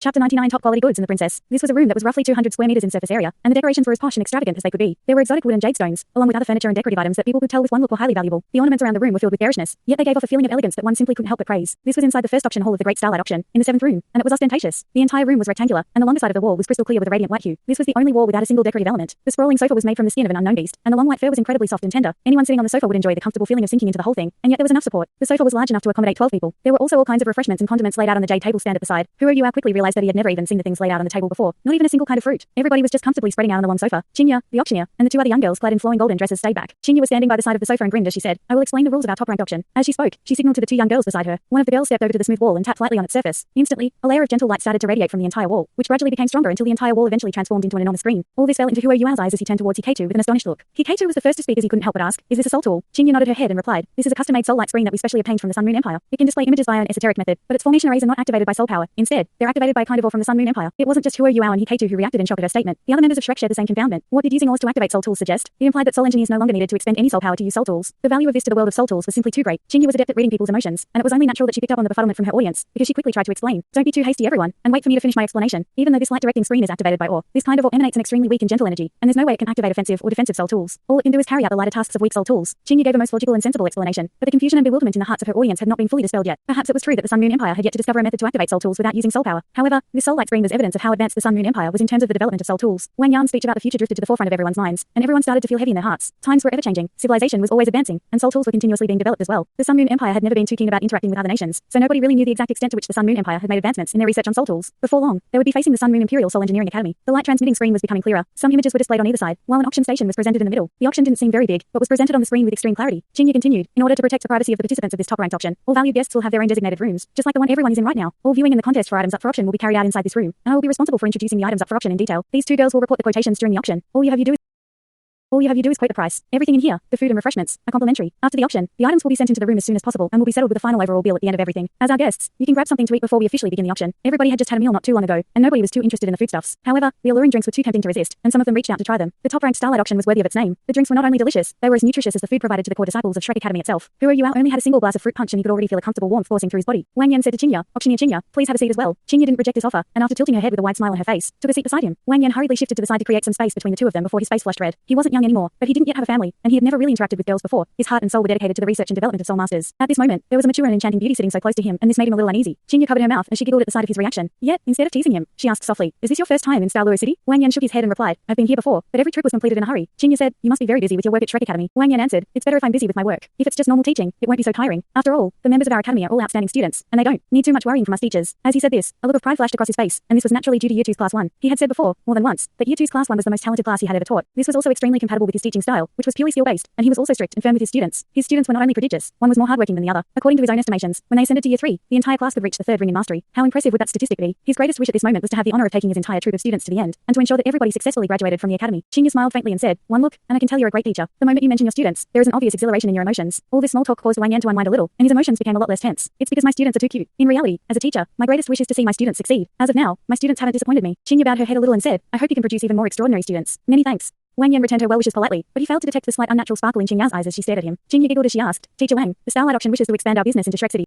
Chapter 99 Top Quality Goods in the Princess. This was a room that was roughly 200 square meters in surface area, and the decorations were as posh and extravagant as they could be. There were exotic wood and jade stones, along with other furniture and decorative items that people could tell with one look were highly valuable. The ornaments around the room were filled with garishness, yet they gave off a feeling of elegance that one simply couldn't help but praise. This was inside the first auction hall of the Great Starlight Auction, in the 7th room, and it was ostentatious. The entire room was rectangular, and the longer side of the wall was crystal clear with a radiant white hue. This was the only wall without a single decorative element. The sprawling sofa was made from the skin of an unknown beast, and the long white fur was incredibly soft and tender. Anyone sitting on the sofa would enjoy the comfortable feeling of sinking into the whole thing, and yet there was enough support. The sofa was large enough to accommodate 12 people. There were also all kinds of refreshments and condiments laid out on the jade table stand at the side. Yuao quickly realized that he had never even seen the things laid out on the table before. Not even a single kind of fruit. Everybody was just comfortably spreading out on the long sofa. Qinya, the auctioneer, and the two other young girls clad in flowing golden dresses stayed back. Qinya was standing by the side of the sofa and grinned as she said, "I will explain the rules of our top-ranked auction." As she spoke, she signaled to the two young girls beside her. One of the girls stepped over to the smooth wall and tapped lightly on its surface. Instantly, a layer of gentle light started to radiate from the entire wall, which gradually became stronger until the entire wall eventually transformed into an enormous screen. All this fell into Yuao's eyes as he turned towards Hikato with an astonished look. Hikato was the first to speak as he couldn't help but ask, "Is this a soul tool?" Qinya nodded her head and replied, "This is a custom-made soul light screen that we specially obtained from the Sun Moon Empire. It can display images via an esoteric method, but its formation arrays are not activated by soul power. Instead, they're activated by a kind of ore from the Sun Moon Empire." It wasn't just Yuao and Hikato who reacted in shock at her statement. The other members of Shrek shared the same confoundment. What did using ores to activate soul tools suggest? It implied that soul engineers no longer needed to expend any soul power to use soul tools. The value of this to the world of soul tools was simply too great. Qinya was adept at reading people's emotions, and it was only natural that she picked up on the befuddlement from her audience, because she quickly tried to explain. "Don't be too hasty, everyone, and wait for me to finish my explanation. Even though this light directing screen is activated by ore, this kind of ore emanates an extremely weak and gentle energy, and there's no way it can activate offensive or defensive soul tools. All it can do is carry out the lighter tasks of weak soul tools." Qinya gave a most logical and sensible explanation, but the confusion and bewilderment in the hearts of her audience had not been fully dispelled yet. Perhaps it was true that the Sun Moon Empire had yet to discover a method to activate soul tools without using soul power. However, this soul light screen was evidence of how advanced the Sun Moon Empire was in terms of the development of soul tools. Wang Yan's speech about the future drifted to the forefront of everyone's minds, and everyone started to feel heavy in their hearts. Times were ever-changing, civilization was always advancing, and soul tools were continuously being developed as well. The Sun Moon Empire had never been too keen about interacting with other nations, so nobody really knew the exact extent to which the Sun Moon Empire had made advancements in their research on soul tools. Before long, they would be facing the Sun Moon Imperial Soul Engineering Academy. The light transmitting screen was becoming clearer. Some images were displayed on either side, while an auction station was presented in the middle. The auction didn't seem very big, but was presented on the screen with extreme clarity. Qinya continued, "In order to protect the privacy of the participants of this top-ranked auction, all valued guests will have their own designated rooms, just like the one everyone is in right now. All viewing and the contest for items up for auction will be carried out inside this room, and I will be responsible for introducing the items up for auction in detail. These two girls will report the quotations during the auction. All you have you do is quote the price. Everything in here, the food and refreshments, are complimentary. After the auction, the items will be sent into the room as soon as possible and will be settled with a final overall bill at the end of everything. As our guests, you can grab something to eat before we officially begin the auction." Everybody had just had a meal not too long ago, and nobody was too interested in the foodstuffs. However, the alluring drinks were too tempting to resist, and some of them reached out to try them. The top-ranked Starlight Auction was worthy of its name. The drinks were not only delicious, they were as nutritious as the food provided to the core disciples of Shrek Academy itself. Yuao only had a single glass of fruit punch and he could already feel a comfortable warmth coursing through his body. Wang Yan said to Qinya, "Auctioneer Qinya, please have a seat as well." Qinya didn't reject this offer, and after tilting her head with a wide smile on her face, took a seat beside him. Wang Yan hurriedly shifted to the side to create some space between the two of them before his face flushed red. He wasn't young anymore, but he didn't yet have a family, and he had never really interacted with girls before. His heart and soul were dedicated to the research and development of soul masters. At this moment, there was a mature and enchanting beauty sitting so close to him, and this made him a little uneasy. Qinya covered her mouth and she giggled at the sight of his reaction. Yet, instead of teasing him, she asked softly, "Is this your first time in Douluo City?" Wang Yan shook his head and replied, "I've been here before, but every trip was completed in a hurry." Qinya said, "You must be very busy with your work at Shrek Academy." Wang Yan answered, "It's better if I'm busy with my work. If it's just normal teaching, it won't be so tiring. After all, the members of our academy are all outstanding students, and they don't need too much worrying from us teachers." As he said this, a look of pride flashed across his face, and this was naturally due to Year 2's Class 1. He had said before, more than once, that Year 2's Class 1 was the most talented class he had ever taught. This was also extremely compatible with his teaching style, which was purely skill-based, and he was also strict and firm with his students. His students were not only prodigious, one was more hardworking than the other. According to his own estimations, when they ascended to Year 3, the entire class could reach the 3rd ring in mastery. How impressive would that statistic be? His greatest wish at this moment was to have the honor of taking his entire troop of students to the end, and to ensure that everybody successfully graduated from the academy. Qinya smiled faintly and said, "One look, and I can tell you're a great teacher. The moment you mention your students, there is an obvious exhilaration in your emotions." All this small talk caused Wang Yan to unwind a little, and his emotions became a lot less tense. "It's because my students are too cute. In reality, as a teacher, my greatest wish is to see my students succeed. As of now, my students haven't disappointed me." Qinya bowed her head a little and said, "I hope you can produce even more extraordinary students. Many thanks." Wang Yan returned her well wishes politely, but he failed to detect the slight unnatural sparkle in Qinya's eyes as she stared at him. Qinya giggled as she asked, "Teacher Wang, the Starlight Auction wishes to expand our business into Shrek City.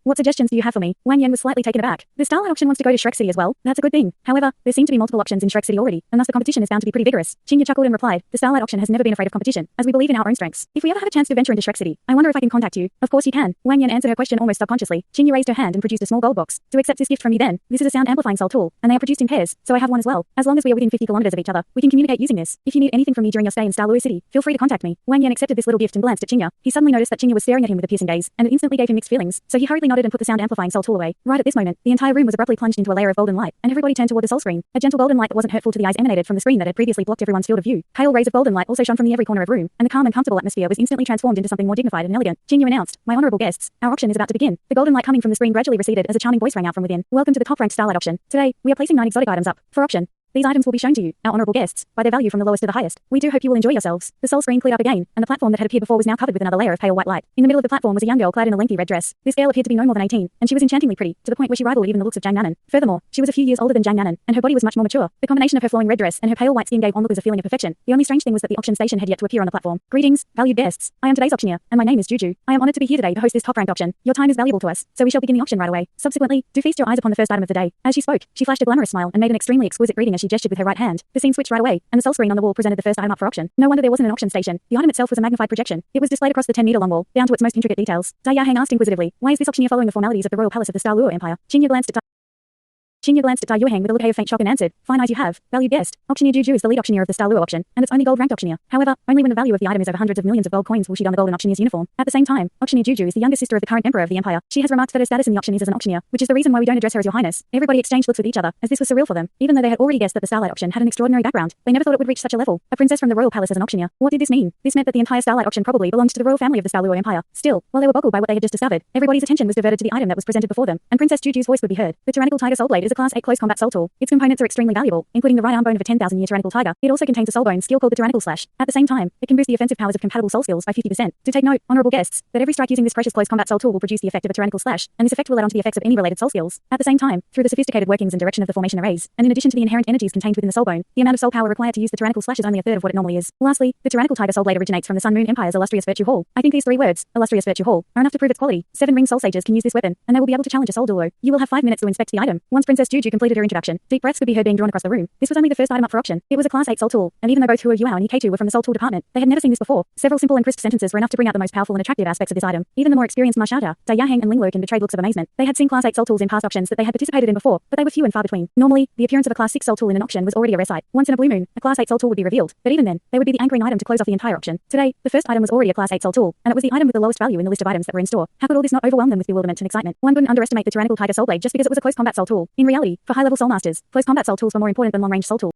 What suggestions do you have for me?" Wang Yan was slightly taken aback. "The Starlight Auction wants to go to Shrek City as well. That's a good thing. However, there seem to be multiple auctions in Shrek City already, and thus the competition is bound to be pretty vigorous." Qinya chuckled and replied, "The Starlight Auction has never been afraid of competition, as we believe in our own strengths. If we ever have a chance to venture into Shrek City, I wonder if I can contact you." "Of course you can." Wang Yan answered her question almost subconsciously. Qinya raised her hand and produced a small gold box. "To accept this gift from me then. This is a sound amplifying soul tool, and they are produced in pairs, so I have one as well. As long as we are within 50 kilometers of each other, we can communicate using this. If you need anything from me during your stay in Douluo City, feel free to contact me." Wang Yan accepted this little gift and glanced at Qinya. He suddenly noticed that Qinya was staring at him with a piercing gaze, and it instantly gave him mixed feelings, so he hurriedly nodded and put the sound amplifying soul tool away. Right at this moment, the entire room was abruptly plunged into a layer of golden light, and everybody turned toward the soul screen. A gentle golden light that wasn't hurtful to the eyes emanated from the screen that had previously blocked everyone's field of view. Pale rays of golden light also shone from the every corner of room, and the calm and comfortable atmosphere was instantly transformed into something more dignified and elegant. Qinya announced, "My honorable guests, our auction is about to begin." The golden light coming from the screen gradually receded as a charming voice rang out from within. "Welcome to the top-ranked Starlight Auction. Today, we are placing 9 exotic items up for auction. These items will be shown to you, our honorable guests, by their value from the lowest to the highest. We do hope you will enjoy yourselves. The soul screen cleared up again, and the platform that had appeared before was now covered with another layer of pale white light. In the middle of the platform was a young girl clad in a lengthy red dress. This girl appeared to be no more than 18, and she was enchantingly pretty, to the point where she rivaled even the looks of Jang Nanan. Furthermore, she was a few years older than Jang Nanan, and her body was much more mature. The combination of her flowing red dress and her pale white skin gave onlookers a feeling of perfection. The only strange thing was that the auction station had yet to appear on the platform. Greetings, valued guests. I am today's auctioneer, and my name is Juju. I am honored to be here today to host this top-ranked auction. Your time is valuable to us, so we shall begin the auction right away. Subsequently, do feast your eyes upon the first item of the day. As she spoke, she flashed a glamorous smile and made an extremely exquisite greeting as she gestured with her right hand. The scene switched right away, and the soul screen on the wall presented the first item up for auction. No wonder there wasn't an auction station. The item itself was a magnified projection. It was displayed across the 10-meter long wall, down to its most intricate details. Da Yahang asked inquisitively, "Why is this auctioneer following the formalities of the royal palace of the Douluo Empire?" Qinya glanced at Da Yuhang with a look of faint shock and answered, "Fine eyes you have, valued guest. Auctioneer Juju is the lead auctioneer of the Dalu auction, and it's only gold-ranked auctioneer. However, only when the value of the item is over hundreds of millions of gold coins will she don the golden auctioneer's uniform. At the same time, auctioneer Juju is the younger sister of the current emperor of the empire. She has remarked that her status in the auction is as an auctioneer, which is the reason why we don't address her as your highness." Everybody exchanged looks with each other, as this was surreal for them. Even though they had already guessed that the Starlight auction had an extraordinary background, they never thought it would reach such a level. A princess from the royal palace as an auctioneer. What did this mean? This meant that the entire Starlight auction probably belonged to the royal family of the Daluo Empire. Still, while they were boggled by what they had just discovered, everybody's attention was diverted to the item that was presented before them, and Princess Juju's voice would be heard. The tyrannical tiger soul blade is a class 8 close combat soul tool. Its components are extremely valuable, including the right arm bone of a 10,000-year tyrannical tiger. It also contains a soul bone skill called the tyrannical slash. At the same time, it can boost the offensive powers of compatible soul skills by 50%. To take note, honorable guests, that every strike using this precious close combat soul tool will produce the effect of a tyrannical slash, and this effect will add on to the effects of any related soul skills. At the same time, through the sophisticated workings and direction of the formation arrays, and in addition to the inherent energies contained within the soul bone, the amount of soul power required to use the tyrannical slash is only a third of what it normally is. Lastly, the tyrannical tiger soul blade originates from the Sun Moon Empire's illustrious virtue hall. I think these 3 words, illustrious virtue hall, are enough to prove its quality. 7 ring soul sages can use this weapon, and they will be able to challenge a soul Douluo. You will have 5 minutes to inspect the item. Once Princess Juju completed her introduction, deep breaths could be heard being drawn across the room. This was only the first item up for auction. It was a class 8 soul tool, and even though both Huo Yuao and Iketu were from the soul tool department, they had never seen this before. Several simple and crisp sentences were enough to bring out the most powerful and attractive aspects of this item. Even the more experienced Ma Xiaojia, Da Yaheng and Ling Luokan betrayed looks of amazement. They had seen class 8 soul tools in past auctions that they had participated in before, but they were few and far between. Normally, the appearance of a class 6 soul tool in an auction was already a rare sight. Once in a blue moon, a class 8 soul tool would be revealed, but even then, they would be the anchoring item to close off the entire auction. Today, the first item was already a class 8 soul tool, and it was the item with the lowest value in the list of items that were in store. How could all this not overwhelm them with bewilderment and excitement? One couldn't underestimate the tyrannical tiger soul blade just because it was a close combat soul tool. In reality, for high-level soul masters, close combat soul tools were more important than long-range soul tools.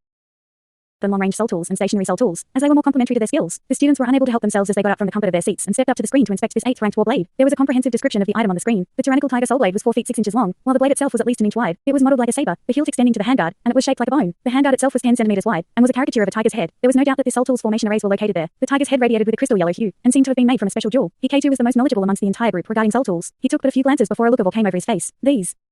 Long-range soul tools and stationary soul tools, as they were more complementary to their skills. The students were unable to help themselves as they got up from the comfort of their seats and stepped up to the screen to inspect this 8th ranked war blade. There was a comprehensive description of the item on the screen. The tyrannical tiger soul blade was 4 feet 6 inches long, while the blade itself was at least an inch wide. It was modeled like a saber, the hilt extending to the handguard, and it was shaped like a bone. The handguard itself was 10 centimeters wide, and was a caricature of a tiger's head. There was no doubt that this soul tool's formation arrays were located there. The tiger's head radiated with a crystal yellow hue, and seemed to have been made from a special jewel. Iketu was the most knowledgeable amongst the entire group regarding soul tools. He took but a few glances before a look of awe came over his face.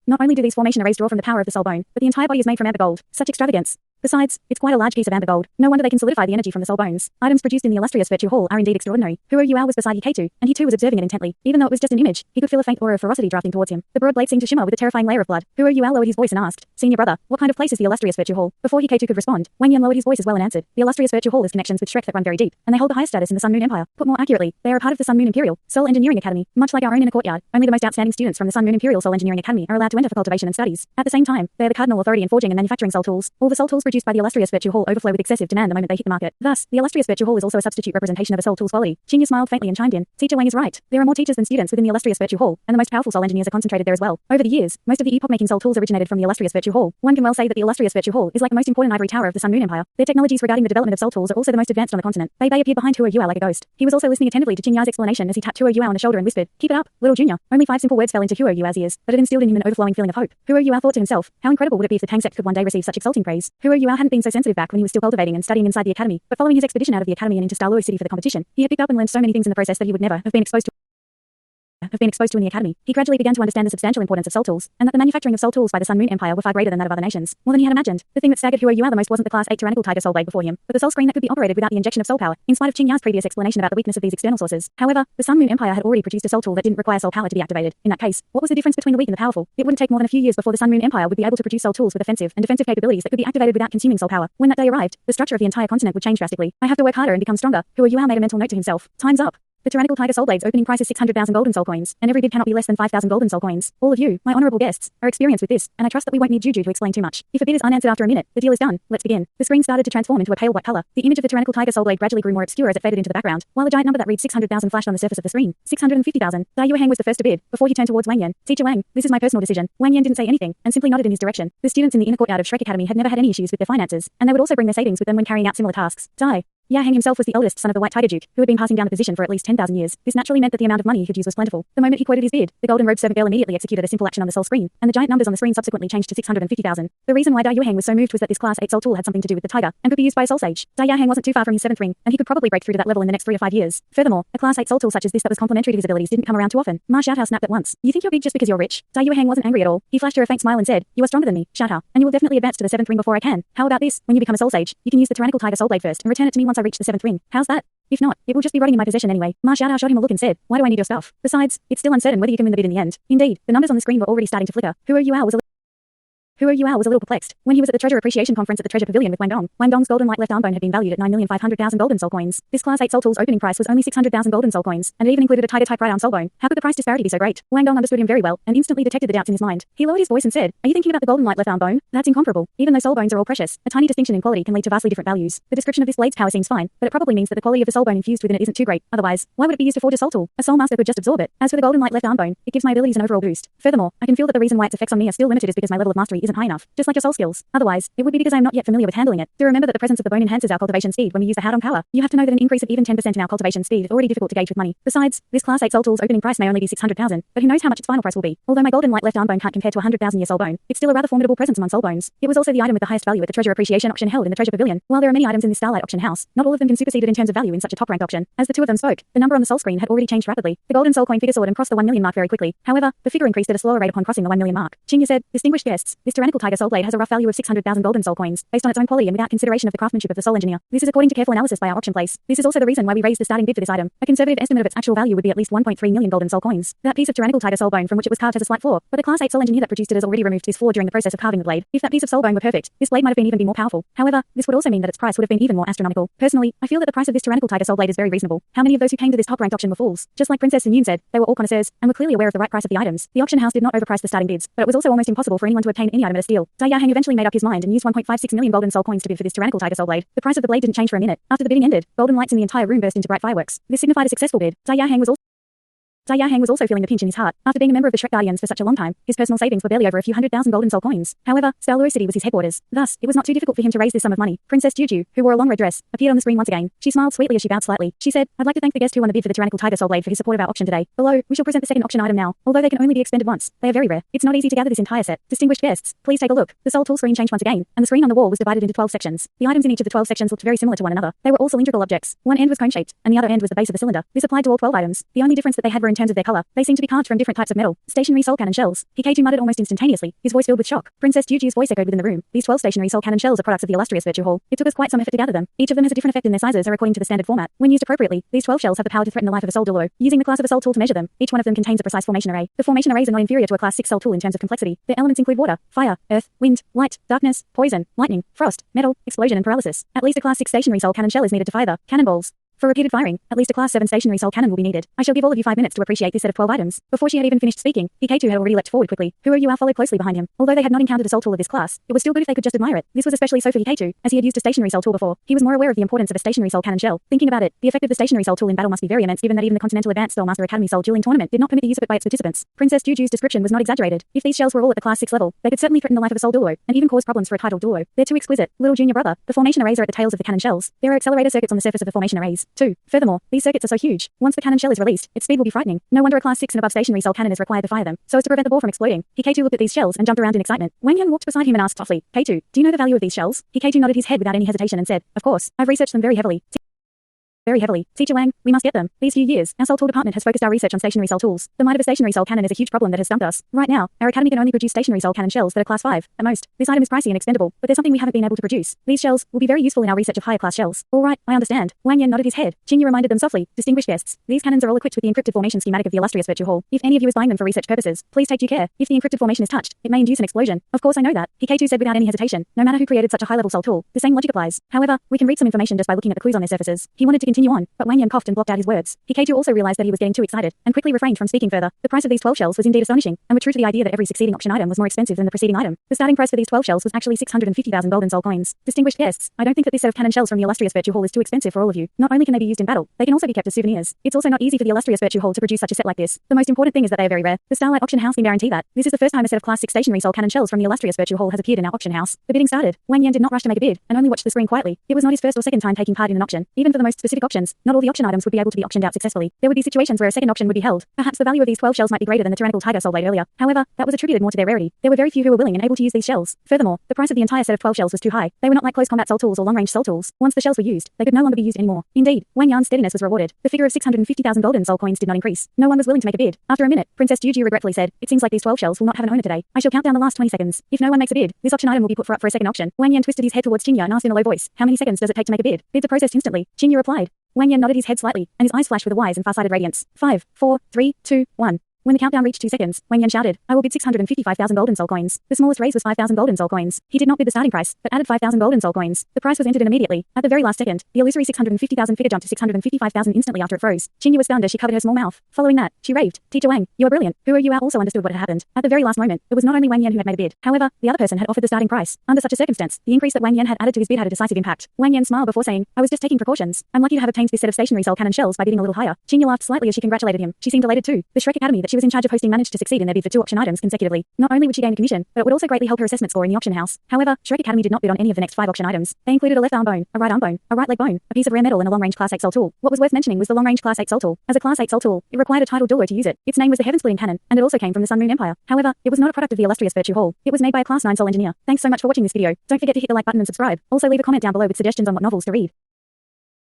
Not only do these formation arrays draw from the power of the soul bone, but the entire body is made from amber gold. Such extravagance. Besides, it's quite a large piece of amber gold. No wonder they can solidify the energy from the soul bones. Items produced in the illustrious virtue hall are indeed extraordinary. Huo Yuao was beside Iketu, and he too was observing it intently. Even though it was just an image, he could feel a faint aura of ferocity drafting towards him. The broad blade seemed to shimmer with a terrifying layer of blood. Huo Yuao lowered his voice and asked, "Senior brother, what kind of place is the illustrious virtue hall?" Before Iketu could respond, Wang Yan lowered his voice as well and answered, "The illustrious virtue hall has connections with Shrek that run very deep, and they hold the highest status in the Sun Moon Empire. Put more accurately, they are a part of the Sun Moon Imperial Soul Engineering Academy, much like our own inner courtyard. Only the most outstanding students from the Sun Moon Imperial Soul Engineering Academy are allowed to enter for cultivation and studies. At the same time, they are the cardinal authority in forging and manufacturing soul tools. All the soul tools produced by the illustrious virtue hall overflow with excessive demand the moment they hit the market. Thus, the illustrious virtue hall is also a substitute representation of a soul tool's quality." Qinya smiled faintly and chimed in, "Teacher Wang is right. There are more teachers than students within the illustrious virtue hall, and the most powerful soul engineers are concentrated there as well. Over the years, most of the epoch-making soul tools originated from the illustrious virtue hall. One can well say that the illustrious virtue hall is like the most important ivory tower of the Sun Moon Empire. Their technologies regarding the development of soul tools are also the most advanced on the continent." Bei Bei appeared behind Huo Yuao like a ghost. He was also listening attentively to Qinya's explanation as he tapped Huo Yuao on the shoulder and whispered, "Keep it up, little junior." Only 5 simple words fell into Huo Yuao's ears, but it instilled in him an overflowing feeling of hope. Huo Yuao thought to himself, how incredible would it be if the Tang Sect could one day receive such exalting praise. Huo Yuao hadn't been so sensitive back when he was still cultivating and studying inside the academy, but following his expedition out of the academy and into Daluo City for the competition, he had picked up and learned so many things in the process that he would never have been exposed to in the academy. He gradually began to understand the substantial importance of soul tools, and that the manufacturing of soul tools by the Sun Moon Empire were far greater than that of other nations. More than he had imagined. The thing that staggered Huo Yuao the most wasn't the class 8 tyrannical tiger soul blade before him, but the soul screen that could be operated without the injection of soul power, in spite of Qinya's previous explanation about the weakness of these external sources. However, the Sun Moon Empire had already produced a soul tool that didn't require soul power to be activated. In that case, what was the difference between the weak and the powerful? It wouldn't take more than a few years before the Sun Moon Empire would be able to produce soul tools with offensive and defensive capabilities that could be activated without consuming soul power. When that day arrived, the structure of the entire continent would change drastically. I have to work harder and become stronger. Huo Yuao made a mental note to himself. Time's up. The tyrannical tiger soul blade's opening price is 600,000 golden soul coins, and every bid cannot be less than 5,000 golden soul coins. All of you, my honorable guests, are experienced with this, and I trust that we won't need Juju to explain too much. If a bid is unanswered after a minute, the deal is done. Let's begin. The screen started to transform into a pale white color. The image of the tyrannical tiger soul blade gradually grew more obscure as it faded into the background, while a giant number that reads 600,000 flashed on the surface of the screen. 650,000. Da Yuhang was the first to bid, before he turned towards Wang Yan. "Teacher Wang, this is my personal decision." Wang Yan didn't say anything, and simply nodded in his direction. The students in the inner courtyard of Shrek Academy had never had any issues with their finances, and they would also bring their savings with them when carrying out similar tasks. Hang himself was the eldest son of the White Tiger Duke, who had been passing down the position for at least 10,000 years. This naturally meant that the amount of money he could use was plentiful. The moment he quoted his bid, the golden-robed servant girl immediately executed a simple action on the Sol screen, and the giant numbers on the screen subsequently changed to 650,000. The reason why Hang was so moved was that this Class 8 Sol tool had something to do with the tiger, and could be used by a Sol Sage. Hang wasn't too far from his 7th ring, and he could probably break through to that level in the next 3 to 5 years. Furthermore, a Class 8 Sol tool such as this that was complementary to his abilities didn't come around too often. Ma Xiaotao snapped at once. You think you're big just because you're rich? Hang wasn't angry at all. He flashed her a faint smile and said, you are stronger than me, Xiaotao, and you will definitely advance to the 7th ring before I can. How about this? When you become a Sol Sage, you can use the tyrannical tiger Soul Blade first and return it to me once I reach the 7th ring. How's that? If not, it will just be rotting in my possession anyway. Ma Xiaotao shot him a look and said, why do I need your stuff? Besides, it's still uncertain whether you can win the bid in the end. Indeed, the numbers on the screen were already starting to flicker. Huo Yuao was a little perplexed. When he was at the Treasure Appreciation Conference at the Treasure Pavilion with Wang Dong, Wang Dong's golden light left arm bone had been valued at 9,500,000 golden soul coins. This Class 8 Soul tool's opening price was only 600,000 golden soul coins, and it even included a tiger-type right arm soul bone. How could the price disparity be so great? Wang Dong understood him very well, and instantly detected the doubts in his mind. He lowered his voice and said, are you thinking about the golden light left arm bone? That's incomparable. Even though soul bones are all precious, a tiny distinction in quality can lead to vastly different values. The description of this blade's power seems fine, but it probably means that the quality of the soul bone infused within it isn't too great. Otherwise, why would it be used to forge a soul tool? A soul master could just absorb it. As for the golden light left arm bone, it gives my abilities an overall boost. Furthermore, I can feel that the reason why its effects on me are still limited is because my level of mastery isn't high enough, just like your soul skills. Otherwise, it would be because I am not yet familiar with handling it. Do remember that the presence of the bone enhances our cultivation speed when we use the Haodong power. You have to know that an increase of even 10% in our cultivation speed is already difficult to gauge with money. Besides, this Class 8 Soul tool's opening price may only be 600,000, but who knows how much its final price will be. Although my golden light left arm bone can't compare to a 100,000 year soul bone, it's still a rather formidable presence among soul bones. It was also the item with the highest value at the Treasure Appreciation auction held in the Treasure Pavilion. While there are many items in this Starlight auction house, not all of them can supersede it in terms of value in such a top-ranked auction. As the two of them spoke, the number on the soul screen had already changed rapidly. The golden soul coin figure soared and crossed the 1 million mark very quickly. However, the figure increased at a slower rate upon crossing the 1 million mark. Qingya said, distinguished guests, this tyrannical tiger soul blade has a rough value of 600,000 golden soul coins, based on its own quality and without consideration of the craftsmanship of the soul engineer. This is according to careful analysis by our auction place. This is also the reason why we raised the starting bid for this item. A conservative estimate of its actual value would be at least 1.3 million golden soul coins. That piece of tyrannical tiger soul bone from which it was carved has a slight flaw, but a Class 8 soul engineer that produced it has already removed this flaw during the process of carving the blade. If that piece of soul bone were perfect, this blade might have been even more powerful. However, this would also mean that its price would have been even more astronomical. Personally, I feel that the price of this tyrannical tiger soul blade is very reasonable. How many of those who came to this top-ranked auction were fools? Just like Princess Sun Yun said, they were all connoisseurs and were clearly aware of the right price of the items. The auction house did not overprice the starting bids, but it was also almost impossible for anyone to obtain any item at a steal. Hang eventually made up his mind and used 1.56 million golden soul coins to bid for this tyrannical tiger soul blade. The price of the blade didn't change for a minute. After the bidding ended, golden lights in the entire room burst into bright fireworks. This signified a successful bid. Hang was also feeling the pinch in his heart. After being a member of the Shrek Guardians for such a long time, his personal savings were barely over a few 100,000 golden soul coins. However, Douluo City was his headquarters. Thus, it was not too difficult for him to raise this sum of money. Princess Juju, who wore a long red dress, appeared on the screen once again. She smiled sweetly as she bowed slightly. She said, I'd like to thank the guest who won the bid for the tyrannical tiger soul blade for his support of our auction today. Below, we shall present the second auction item now. Although they can only be expended once, they are very rare. It's not easy to gather this entire set. Distinguished guests, please take a look. The soul tool screen changed once again, and the screen on the wall was divided into 12 sections. The items in each of the 12 sections looked very similar to one another. They were all cylindrical objects. One end was cone-shaped, and the other end was the base of the cylinder. This applied to all 12 items. The only difference that they had were in terms of their color. They seemed to be carved from different types of metal. Stationary soul cannon shells. Hikaiju muttered almost instantaneously, his voice filled with shock. Princess Juju's voice echoed within the room. These 12 stationary soul cannon shells are products of the illustrious Virtue Hall. It took us quite some effort to gather them. Each of them has a different effect and their sizes are according to the standard format. When used appropriately, these 12 shells have the power to threaten the life of a soul Douluo. Using the class of a soul tool to measure them, each one of them contains a precise formation array. The formation arrays are not inferior to a class 6 soul tool in terms of complexity. Their elements include water, fire, earth, wind, light, darkness, poison, lightning, frost, metal, explosion and paralysis. At least a class 6 stationary soul cannon shell is needed to fire the cannonballs. For repeated firing, at least a class 7 stationary soul cannon will be needed. I shall give all of you 5 minutes to appreciate this set of 12 items. Before she had even finished speaking, Hikaiju had already leapt forward quickly. Huo Yuao followed closely behind him. Although they had not encountered a soul tool of this class, it was still good if they could just admire it. This was especially so for Hikaiju, as he had used a stationary soul tool before. He was more aware of the importance of a stationary soul cannon shell. Thinking about it, the effect of the stationary soul tool in battle must be very immense given that even the Continental Advanced Soul Master Academy Soul Dueling Tournament did not permit the use of it by its participants. Princess Juju's description was not exaggerated. If these shells were all at the class 6 level, they could certainly threaten the life of a soul Douluo, and even cause problems for a titled Douluo. They're too exquisite. Little junior brother, the formation arrays are at the tails of the cannon shells. There are accelerator circuits on the surface of the formation arrays, too. Furthermore, these circuits are so huge. Once the cannon shell is released, its speed will be frightening. No wonder a class 6 and above stationary soul cannon is required to fire them, so as to prevent the ball from exploding. Hikaiju looked at these shells and jumped around in excitement. Wang Yan walked beside him and asked softly, Keitu, do you know the value of these shells? Hikaiju nodded his head without any hesitation and said, of course, I've researched them very heavily. Teacher Wang, we must get them. These few years, our soul tool department has focused our research on stationary soul tools. The might of a stationary soul cannon is a huge problem that has stumped us. Right now, our academy can only produce stationary soul cannon shells that are class 5, at most. This item is pricey and expendable, but there's something we haven't been able to produce. These shells will be very useful in our research of higher class shells. All right, I understand. Wang Yan nodded his head. Qingyu reminded them softly, distinguished guests, these cannons are all equipped with the encrypted formation schematic of the illustrious Virtue Hall. If any of you is buying them for research purposes, please take due care. If the encrypted formation is touched, it may induce an explosion. Of course I know that, Hikaiju said without any hesitation. No matter who created such a high-level soul tool, the same logic applies. However, we can read some information just by looking at the clues on their surfaces. He wanted to continue on, but Wang Yan coughed and blocked out his words. He Keiju also realized that he was getting too excited, and quickly refrained from speaking further. The price of these 12 shells was indeed astonishing, and were true to the idea that every succeeding auction item was more expensive than the preceding item. The starting price for these 12 shells was actually 650,000 golden soul coins. Distinguished guests, I don't think that this set of cannon shells from the illustrious Virtue Hall is too expensive for all of you. Not only can they be used in battle, they can also be kept as souvenirs. It's also not easy for the illustrious Virtue Hall to produce such a set like this. The most important thing is that they are very rare. The Starlight Auction House can guarantee that. This is the first time a set of Class 6 stationary soul cannon shells from the illustrious Virtue Hall has appeared in our auction house. The bidding started. Wang Yan did not rush to make a bid, and only watched the screen quietly. It was not his first or second time taking part in an auction. Even for the most specific auctions, not all the auction items would be able to be auctioned out successfully. There would be situations where a second auction would be held. Perhaps the value of these 12 shells might be greater than the tyrannical tiger soul blade earlier. However, that was attributed more to their rarity. There were very few who were willing and able to use these shells. Furthermore, the price of the entire set of 12 shells was too high. They were not like close combat soul tools or long-range soul tools. Once the shells were used, they could no longer be used anymore. Indeed, Wang Yan's steadiness was rewarded. The figure of 650,000 golden soul coins did not increase. No one was willing to make a bid. After a minute, Princess Juju regretfully said, "It seems like these 12 shells will not have an owner today. I shall count down the last 20 seconds. If no one makes a bid, this auction item will be put for a second auction." Wang Yan twisted his head towards Qinya and asked in a low voice, "How many seconds does it take to make a bid?" "Bids are processed instantly," Qinya replied. Wang Yan nodded his head slightly, and his eyes flashed with a wise and far-sighted radiance. 5, 4, 3, 2, 1. When the countdown reached 2 seconds, Wang Yan shouted, "I will bid 655,000 golden soul coins." The smallest raise was 5,000 golden soul coins. He did not bid the starting price, but added 5,000 golden soul coins. The price was entered in immediately. At the very last second, the illusory 650,000 figure jumped to 655,000 instantly after it froze. Qinya was stunned as she covered her small mouth. Following that, she raved, "Teacher Wang, you are brilliant." Who are you also understood what had happened. At the very last moment, it was not only Wang Yan who had made a bid. However, the other person had offered the starting price. Under such a circumstance, the increase that Wang Yan had added to his bid had a decisive impact. Wang Yan smiled before saying, "I was just taking precautions. I'm lucky to have obtained this set of stationary soul cannon shells by bidding a little higher." Qinya laughed slightly as she congratulated him. She seemed elated too. The Shrek Academy that she was in charge of hosting managed to succeed in their bid for 2 auction items consecutively. Not only would she gain a commission, but it would also greatly help her assessment score in the auction house. However, Shrek Academy did not bid on any of the next 5 auction items. They included a left arm bone, a right arm bone, a right leg bone, a piece of rare metal and a long-range Class 8 soul tool. What was worth mentioning was the long-range Class 8 soul tool. As a Class 8 soul tool, it required a title Douluo to use it. Its name was the Heaven-Splitting Cannon, and it also came from the Sun Moon Empire. However, it was not a product of the illustrious Virtue Hall. It was made by a Class 9 soul engineer. Thanks so much for watching this video. Don't forget to hit the like button and subscribe. Also leave a comment down below with suggestions on what novels to read.